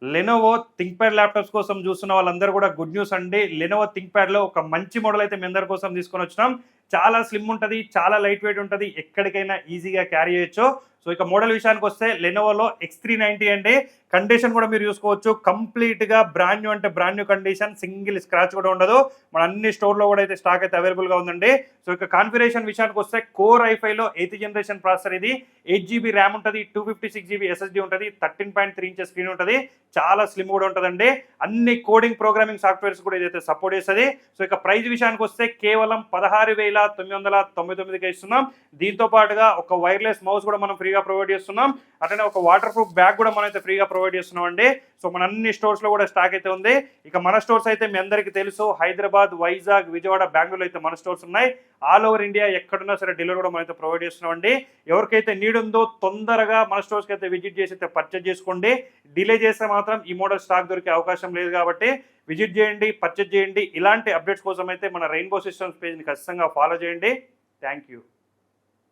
Lenovo ThinkPad laptops కోసం చూస్తున్న వాళ్ళందరూ కూడా గుడ్ న్యూస్ అండి. లెనోవో థింక్‌ప్యాడ్‌లో ఒక మంచి మోడల్ అయితే మీ అందరి కోసం తీసుకొనొచ్చినాం. చాలా స్లిమ్ ఉంటది. చాలా లైట్ వెయిట్ ఉంటది. ఎక్కడికైనా ఈజీగా క్యారీ చేయొచ్చు. సో ఇక మోడల్ విషయానికొస్తే లెనోవోలో X390 అండి. కండిషన్ కూడా మీరు చూసుకోవచ్చు. కంప్లీట్‌గా బ్రాండ్ న్యూ అంటే brand new condition. Single scratch కూడా ఉండదు. మన అన్ని స్టోర్‌లో కూడా అయితే స్టాక్ అయితే అవైలబుల్‌గా ఉందండి. సో ఇక కాన్ఫిగరేషన్ విషయానికొస్తే కోర్ i5లో 8th జనరేషన్ ప్రాసెసర్ ఇది. 8 జీబీ ర్యామ్ ఉంటది. 256 జీబీ SSD ఉంటది. 13.3 ఇంచెస్ స్క్రీన్ ఉంటది. చాలా స్లిమ్ కూడా ఉంటదండి. అన్ని కోడింగ్ ప్రోగ్రామింగ్ సాఫ్ట్‌వేర్స్ కూడా ఇదైతే సపోర్ట్ చేస్తది. సో ఇక ప్రైస్ విషయానికొస్తే కేవలం 16,999కే ఇస్తున్నాం. దీంతో పాటుగా ఒక వైర్లెస్ మౌస్ కూడా మనం ఫ్రీగా ప్రొవైడ్ చేస్తున్నాం. అట్లనే ఒక వాటర్ ప్రూఫ్ బ్యాగ్ కూడా మనం అయితే ఫ్రీగా ప్రొవైడ్ చేస్తున్నాం అండి. సో మన అన్ని స్టోర్స్ లో కూడా స్టాక్ అయితే ఉంది. ఇక మన స్టోర్స్ అయితే మీ అందరికీ తెలుసు, హైదరాబాద్, వైజాగ్, విజయవాడ, బెంగళూరు అయితే మన స్టోర్స్ ఉన్నాయి. ఆల్ ఓవర్ ఇండియా ఎక్కడున్నా సరే డెలివరీ కూడా మనం అయితే ప్రొవైడ్ చేస్తున్నాం అండి. ఎవరికైతే నీడ్ ఉందో తొందరగా మన స్టోర్స్కి అయితే విజిట్ చేసి అయితే పర్చేజ్ చేసుకోండి. డిలే చేస్తే మాత్రం ఈ మోడల్ స్టాక్ దొరికే అవకాశం లేదు కాబట్టి విజిట్ చేయండి, పర్చేజ్ చేయండి. ఇలాంటి అప్డేట్స్ కోసం అయితే మన రెయిన్బో సిస్టమ్స్ పేజ్ని ఖచ్చితంగా ఫాలో చేయండి. Thank you.